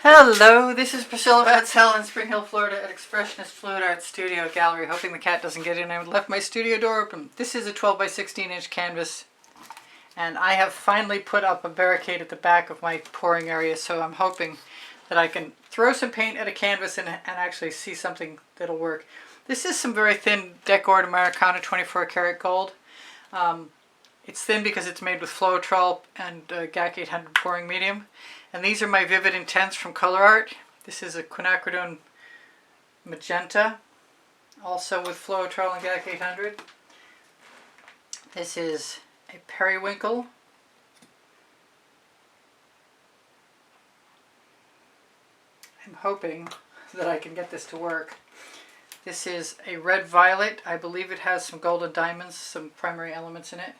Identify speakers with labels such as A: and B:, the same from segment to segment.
A: Hello, this is Priscilla in Spring Hill, Florida at Expressionist Fluid Art Studio Gallery. Hoping the cat doesn't get in. I left my studio door open. This is a 12 by 16 inch canvas, and I have finally put up a barricade at the back of my pouring area, so I'm hoping that I can throw some paint at a canvas and actually see something that'll work. This is some very thin Decor Americana 24 karat gold. It's thin because it's made with Floetrol and GAC 800 pouring medium. And these are my Vivid Intense from Colourarte. This is a Quinacridone Magenta, also with Floetrol and GAC 800. This is a Periwinkle. I'm hoping that I can get this to work. This is a Red Violet. I believe it has some gold and diamonds, some primary elements in it.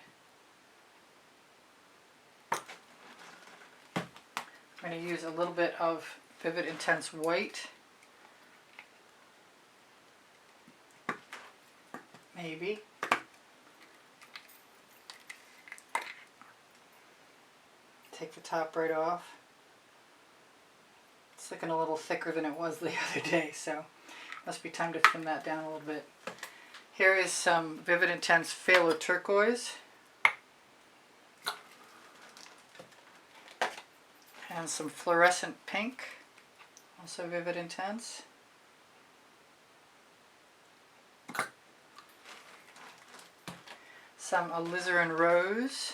A: I'm going to use a little bit of Vivid Intense White. Maybe. Take the top right off. It's looking a little thicker than it was the other day, so must be time to thin that down a little bit. Here is some Vivid Intense Phthalo Turquoise. And some Fluorescent Pink, also Vivid Intense. Some Alizarin Rose.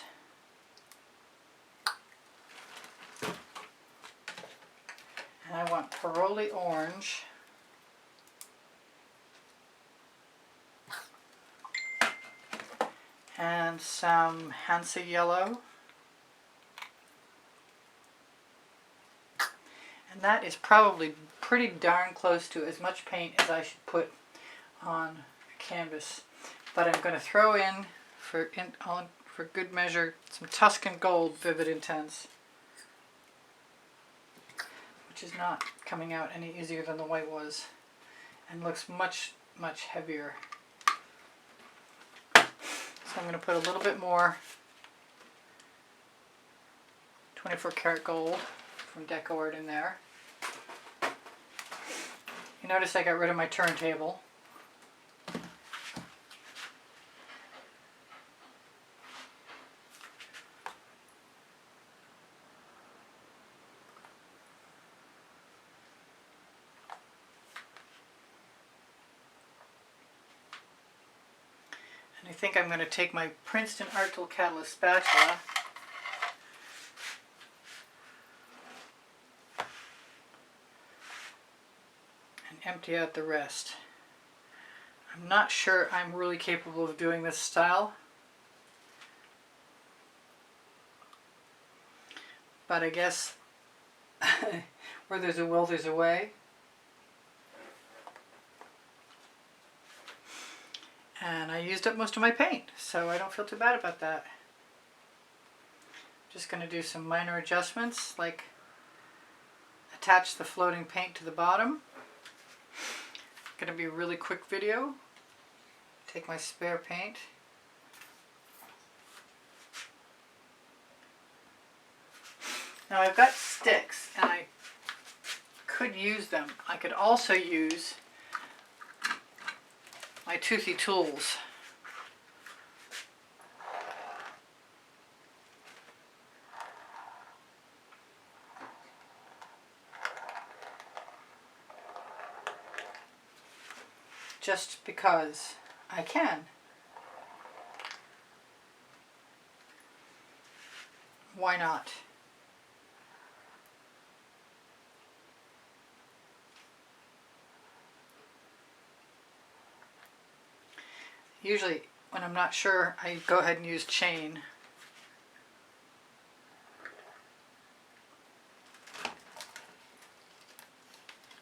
A: And I want Parrole Orange. And some Hansa Yellow. And that is probably pretty darn close to as much paint as I should put on a canvas. But I'm going to throw in, for good measure, some Tuscan Gold Vivid Intense, which is not coming out any easier than the white was, and looks much, much heavier. So I'm going to put a little bit more 24 karat gold from Decor Arte in there. You notice I got rid of my turntable. And I think I'm going to take my Princeton Art Tool Catalyst spatula empty out the rest. I'm not sure I'm really capable of doing this style, but I guess where there's a will, there's a way. And I used up most of my paint, so I don't feel too bad about that. Just going to do some minor adjustments, like attach the floating paint to the bottom. Going to be a really quick video. Take my spare paint. Now I've got sticks and I could use them. I could also use my toothy tools. Just because I can. Why not? Usually when I'm not sure, I go ahead and use chain.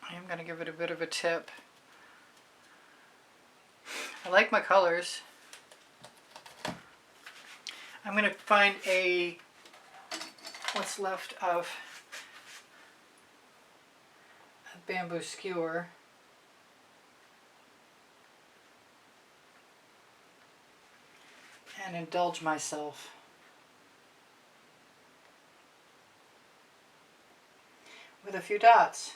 A: I am going to give it a bit of a tip. I like my colors. I'm going to find what's left of a bamboo skewer. And indulge myself. with a few dots.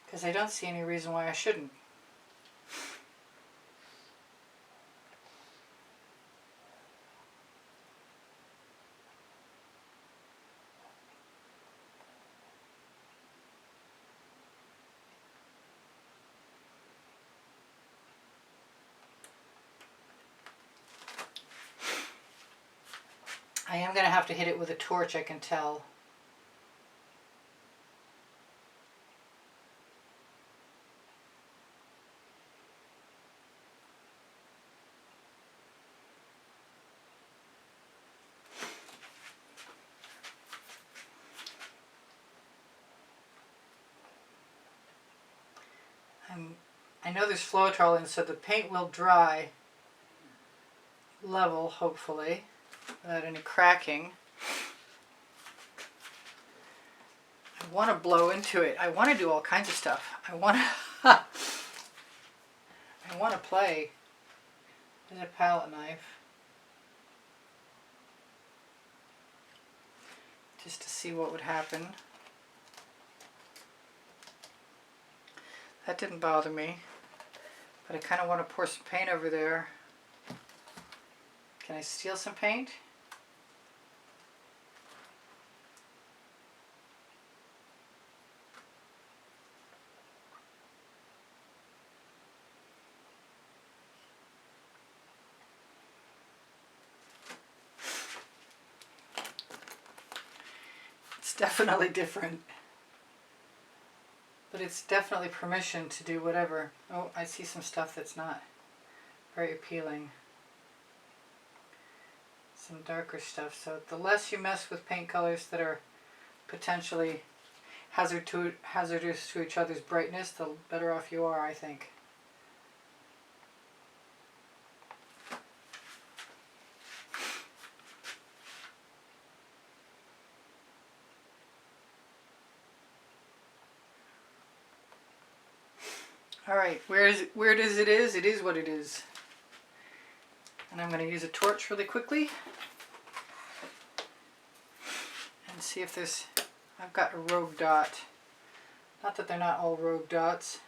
A: Because I don't see any reason why I shouldn't. I am going to have to hit it with a torch, I can tell. I know there's Floetrol in, so the paint will dry level, hopefully, without any cracking. I want to blow into it. I want to do all kinds of stuff. I want to I want to play. There's a palette knife. Just to see what would happen. That didn't bother me, but I kind of want to pour some paint over there. Can I steal some paint? It's definitely different. But it's definitely permission to do whatever. Oh, I see some stuff that's not very appealing. Some darker stuff. So the less you mess with paint colors that are potentially hazardous to each other's brightness, the better off you are, I think. Alright, where does it is? It is what it is. And I'm going to use a torch really quickly and see if there's, I've got a rogue dot. Not that they're not all rogue dots.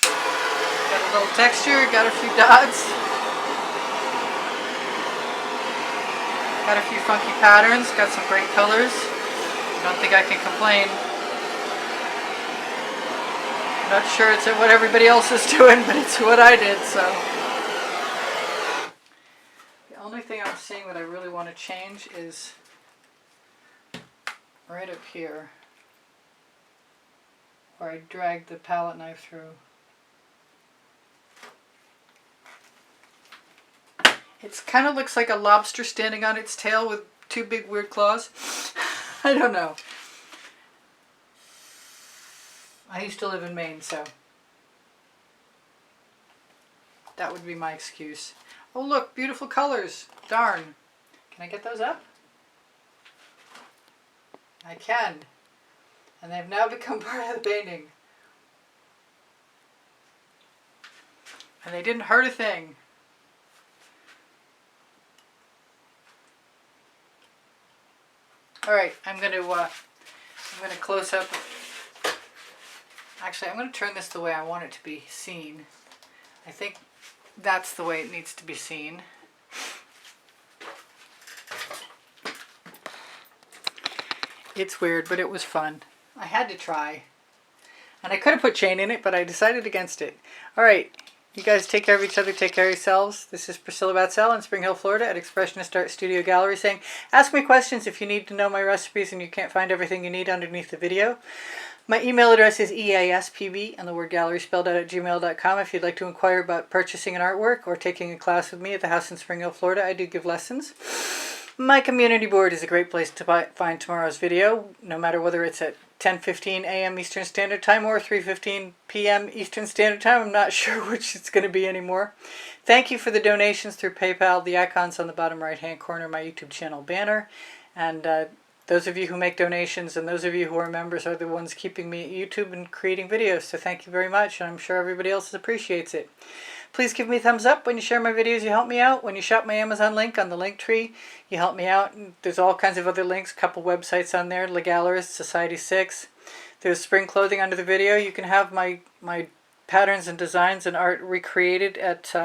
A: Got a little texture, got a few dots. Got a few funky patterns, got some great colors. I don't think I can complain. I'm not sure it's what everybody else is doing, but it's what I did, so. The only thing I'm seeing that I really want to change is right up here, where I dragged the palette knife through. It kind of looks like a lobster standing on its tail with two big weird claws. I don't know. I used to live in Maine, so that would be my excuse. Oh look, beautiful colors. Darn. Can I get those up? I can. And they've now become part of the painting. And they didn't hurt a thing. All right, I'm going to close up. Actually, I'm going to turn this the way I want it to be seen. I think that's the way it needs to be seen. It's weird, but it was fun. I had to try. And I could have put chain in it, but I decided against it. All right. You guys take care of each other, take care of yourselves. This is Priscilla Batzell in Spring Hill, Florida at Expressionist Art Studio Gallery saying, ask me questions if you need to know my recipes and you can't find everything you need underneath the video. My email address is easpb and the word gallery spelled out at gmail.com if you'd like to inquire about purchasing an artwork or taking a class with me at the house in Spring Hill, Florida. I do give lessons. My community board is a great place to find tomorrow's video, no matter whether it's at 10:15 a.m. Eastern Standard Time or 3:15 p.m. Eastern Standard Time. I'm not sure which it's going to be anymore. Thank you for the donations through PayPal. The icons on the bottom right-hand corner of my YouTube channel banner. And the those of you who make donations and those of you who are members are the ones keeping me at YouTube and creating videos. So thank you very much, and I'm sure everybody else appreciates it. Please give me a thumbs up when you share my videos. You help me out. When you shop my Amazon link on the link tree, you help me out. And there's all kinds of other links, a couple websites on there, Legalist, Society 6. There's spring clothing under the video. You can have my patterns and designs and art recreated at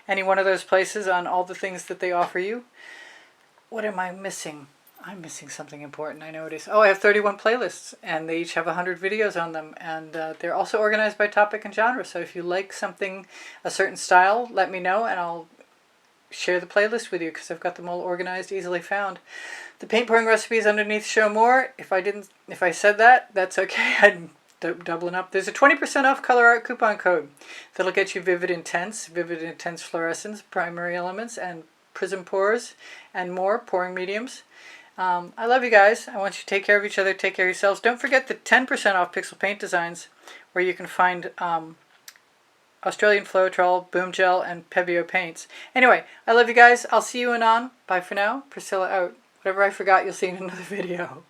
A: any one of those places on all the things that they offer you. What am I missing? I'm missing something important. I know it is. Oh, I have 31 playlists, and they each have 100 videos on them, and they're also organized by topic and genre. So if you like something, a certain style, let me know, and I'll share the playlist with you because I've got them all organized, easily found. The paint pouring recipes underneath show more. If I said that, that's okay. I'm doubling up. There's a 20% off Colourarte coupon code that'll get you Vivid Intense fluorescence, primary elements, and Prizm pours, and more pouring mediums. I love you guys. I want you to take care of each other, take care of yourselves. Don't forget the 10% off Pixel Paint Designs, where you can find Australian Floetrol, Boom Gel, and Pebeo paints. Anyway, I love you guys. I'll see you anon. Bye for now. Priscilla out. Whatever I forgot, you'll see in another video.